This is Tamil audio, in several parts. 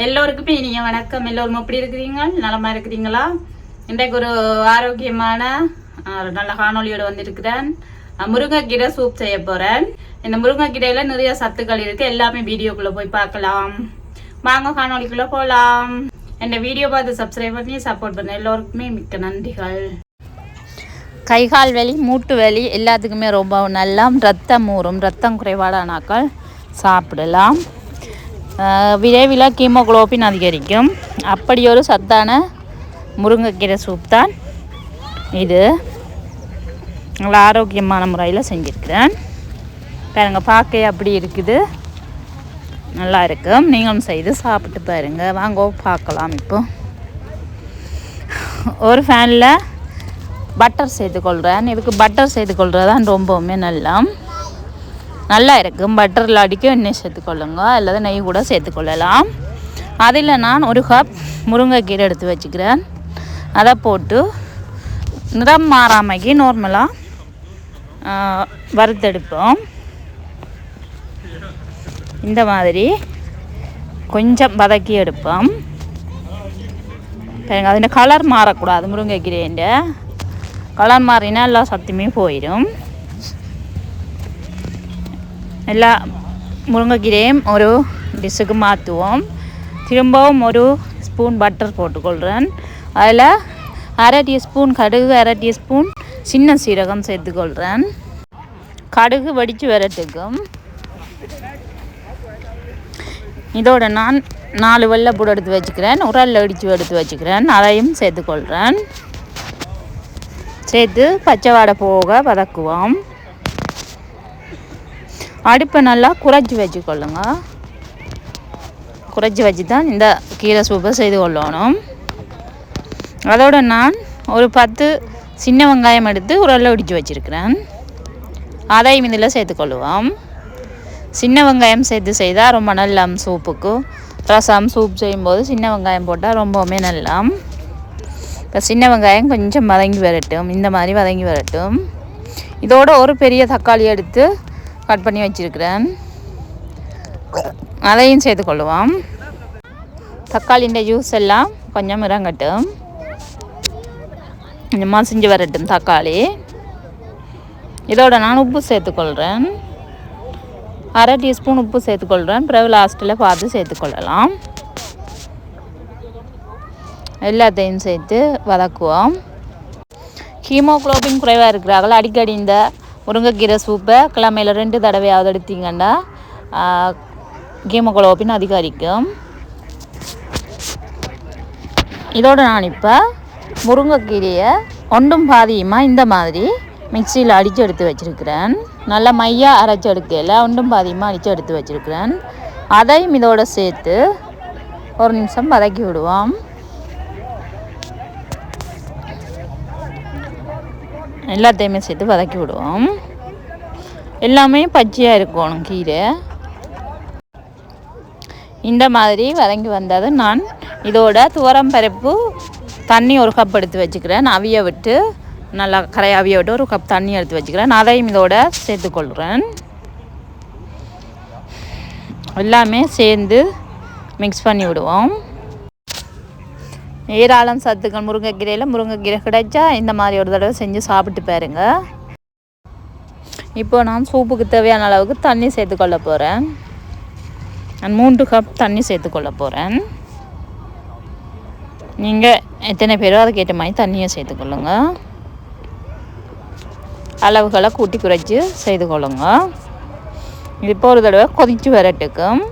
எல்லோருக்குமே இனிய வணக்கம். எல்லோரும் எப்படி இருக்கிறீங்க? நலமா இருக்கிறீங்களா? இன்றைக்கு ஒரு ஆரோக்கியமான நல்ல காணொலியோட வந்திருக்கிறேன். முருங்கைக்கீரை சூப் செய்ய போறேன். இந்த முருங்கைக்கீரையில நிறைய சத்துக்கள் இருக்கு. எல்லாமே வீடியோக்குள்ள போய் பார்க்கலாம். வாங்க காணொலிக்குள்ள போலாம். இந்த வீடியோ பார்த்து சப்ஸ்கிரைப் பண்ணி சப்போர்ட் பண்ண எல்லோருக்குமே மிக்க நன்றிகள். கைகால் வலி, மூட்டு வலி எல்லாத்துக்குமே ரொம்ப நல்லா ரத்தம் ஊறும். ரத்தம் குறைபாடானாக்கள் சாப்பிடலாம். விரைவில் ஹீமோகுளோபின் அதிகரிக்கும். அப்படி ஒரு சத்தான முருங்கைக்கீரை சூப் தான் இது. நல்லா ஆரோக்கியமான முறையில் செஞ்சுருக்கிறேன். பாருங்க, பார்க்க அப்படி இருக்குது, நல்லா இருக்கும். நீங்களும் செய்து சாப்பிட்டு பாருங்க. வாங்க பார்க்கலாம். இப்போ ஒரு ஃபேனில் பட்டர் சேர்த்துக்கொள்கிறேன். இதுக்கு பட்டர் சேர்த்துக்கொள்கிறது தான் ரொம்பவுமே நல்லா இருக்கும். பட்டரில் அடிக்க எண்ணெய் சேர்த்துக்கொள்ளுங்க, அல்லது நெய் கூட சேர்த்துக்கொள்ளலாம். அதில் நான் ஒரு கப் முருங்கைக்கீரை எடுத்து வச்சுக்கிறேன். அதை போட்டு நிறம் மாறாமைக்கு நார்மலாக வறுத்தெடுப்போம். இந்த மாதிரி கொஞ்சம் வதக்கி எடுப்போம். அதில் கலர் மாறக்கூடாது. முருங்கைக்கீரைன்ற கலர் மாறினா எல்லா சத்துமே போயிடும். எல்லா முருங்கைக்கீரையும் ஒரு டிஷ்ஷுக்கு மாற்றுவோம். திரும்பவும் ஒரு ஸ்பூன் பட்டர் போட்டுக்கொள்கிறேன். அதில் அரை டீஸ்பூன் கடுகு, அரை டீஸ்பூன் சின்ன சீரகம் சேர்த்துக்கொள்கிறேன். கடுகு வடித்து வரட்டுக்கும். இதோட நான் 4 வெள்ளைப்பூடு எடுத்து வச்சுக்கிறேன். உரலில் எடுத்து வச்சுக்கிறேன். அதையும் சேர்த்துக்கொள்கிறேன். சேர்த்து பச்சை வாடை போக வதக்குவோம். அடுப்பை நல்லா குறைச்சி வச்சுக்கொள்ளுங்க. குறைச்சி வச்சு தான் இந்த கீரை சூப்பை செய்து கொள்ளணும். அதோடு நான் ஒரு 10 சின்ன வெங்காயம் எடுத்து உரலில் இடித்து வச்சுருக்கிறேன். அதையும் இதில் சேர்த்துக்கொள்ளுவோம். சின்ன வெங்காயம் சேர்த்து செய்தால் ரொம்ப நல்லா சூப்புக்கு. ரசம் சூப் செய்யும்போது சின்ன வெங்காயம் போட்டால் ரொம்பவுமே நல்லா. இப்போ சின்ன வெங்காயம் கொஞ்சம் வதங்கி வரட்டும். இந்த மாதிரி வதங்கி வரட்டும். இதோட ஒரு பெரிய தக்காளி எடுத்து கட் பண்ணி வச்சுருக்கிறேன். அதையும் சேர்த்துக்கொள்ளுவோம். தக்காளின்ற ஜூஸ் எல்லாம் கொஞ்சம் இறங்கட்டும். கொஞ்சம் மசிஞ்சு வரட்டும் தக்காளி. இதோட நான் உப்பு சேர்த்துக்கொள்கிறேன். அரை டீஸ்பூன் உப்பு சேர்த்துக்கொள்கிறேன். பிறகு லாஸ்ட்டில் பார்த்து சேர்த்துக்கொள்ளலாம். எல்லாத்தையும் சேர்த்து வதக்குவோம். ஹீமோகுளோபின் குறைவாக இருக்கிறார்கள். அடிக்கடி இந்த முருங்கைக்கீரை சூப்பை கிழமையில் 2 தடவையாவது எடுத்தீங்கன்னா ஹீமோகுளோபின் அதிகரிக்கும். இதோடு நான் இப்போ முருங்கைக்கீரையை ஒன்றும் பாதியுமாக இந்த மாதிரி மிக்சியில் அடித்து எடுத்து வச்சுருக்கிறேன். நல்லா மையாக அரைச்சி எடுக்கல, ஒன்றும் பாதியுமாக அடித்து எடுத்து வச்சுருக்கிறேன். அதையும் இதோடு சேர்த்து ஒரு நிமிஷம் வதக்கி விடுவோம். எல்லாத்தையுமே சேர்த்து வதக்கி விடுவோம். எல்லாமே பச்சையாக இருக்கணும் கீரை. இந்த மாதிரி வதங்கி வந்தது நான் இதோட துவரம் பருப்பு தண்ணி ஒரு கப் எடுத்து வச்சுக்கிறேன். அவிய விட்டு நல்லா அவிய விட்டு ஒரு கப் தண்ணி எடுத்து வச்சுக்கிறேன். அதையும் இதோட சேர்த்துக்கொள்கிறேன். எல்லாமே சேர்ந்து மிக்ஸ் பண்ணி விடுவோம். ஏராளம் சத்துக்கள் முருங்கைக்கீரை கிடைச்சா இந்த மாதிரி ஒரு தடவை செஞ்சு சாப்பிட்டு பாருங்க. இப்போ நான் சூப்புக்கு தேவையான அளவுக்கு தண்ணி சேர்த்துக்கொள்ள போகிறேன். நான் 3 கப் தண்ணி சேர்த்துக்கொள்ள போகிறேன். நீங்கள் எத்தனை பேரோ அதுக்கேற்ற மாதிரி தண்ணியை சேர்த்துக்கொள்ளுங்க. அளவுகளை கூட்டி குறைச்சி செய்து கொள்ளுங்க. இப்போ ஒரு தடவை கொதித்து வரட்டுக்கும்.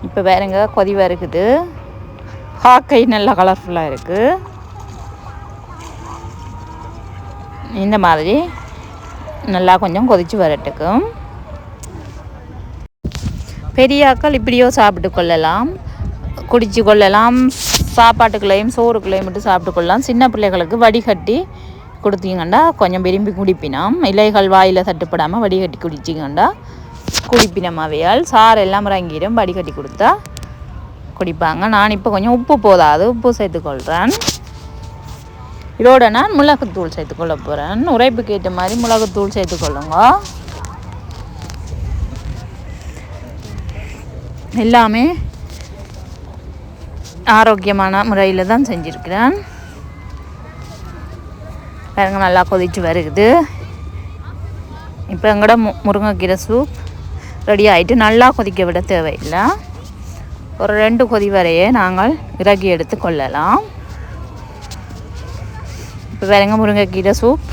இப்போ வேறுங்க கொதி வருகுது. காக்கை நல்லா கலர்ஃபுல்லாக இருக்குது. இந்த மாதிரி நல்லா கொஞ்சம் கொதித்து வரட்டுக்கும். பெரியாக்கள் இப்படியோ சாப்பிட்டு கொள்ளலாம், குடித்து கொள்ளலாம். சாப்பாட்டுக்குள்ளேயும் சோறுக்குள்ளேயும் மட்டும் சாப்பிட்டு கொள்ளலாம். சின்ன பிள்ளைகளுக்கு வடிகட்டி கொடுத்தீங்கன்னா கொஞ்சம் விரும்பி குடிப்பினோம். இலைகள் வாயில் தட்டுப்படாமல் வடிகட்டி குடிச்சிங்கண்டா குடிப்பினம். அவையால் சாறு எல்லாம் இறங்கிடும். வடிகட்டி கொடுத்தா குடிப்பாங்க. நான் இப்போ கொஞ்சம் உப்பு போதாது உப்பு சேர்த்துக்கொள்கிறேன். இதோட நான் மிளகுத்தூள் சேர்த்துக்கொள்ள போகிறேன். உரைப்புக்கு ஏற்ற மாதிரி மிளகுத்தூள் சேர்த்துக்கொள்ளுங்க. எல்லாமே ஆரோக்கியமான முறையில் தான் செஞ்சுருக்கிறேன். பாருங்க நல்லா கொதிச்சு வருகுது. இப்போ எங்களோட முருங்கைக்கீரை சூப் ரெடி ஆகிட்டு நல்லா கொதிக்க விட தேவையில்லை. ஒரு 2 கொதி வரையே நாங்கள் இறக்கி எடுத்து கொள்ளலாம். இப்போ பாருங்க முருங்கைக்கீரை சூப்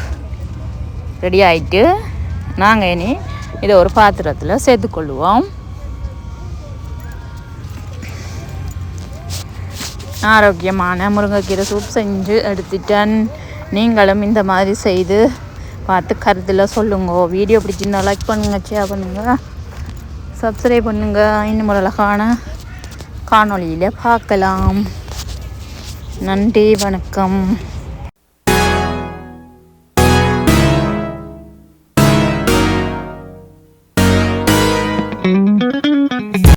ரெடி ஆகிட்டு நாங்கள் இனி இதை ஒரு பாத்திரத்தில் சேர்த்துக்கொள்வோம். ஆரோக்கியமான முருங்கைக்கீரை சூப் செஞ்சு எடுத்துட்டேன். நீங்களும் இந்த மாதிரி செய்து பார்த்து கருத்தில் சொல்லுங்க. வீடியோ பிடிச்சிருந்தா லைக் பண்ணுங்கள், ஷேர் பண்ணுங்கள், சப்ஸ்கிரைப் பண்ணுங்கள். இன்னும் ஒரு அழகான காணொளியில் பார்க்கலாம். நன்றி, வணக்கம்.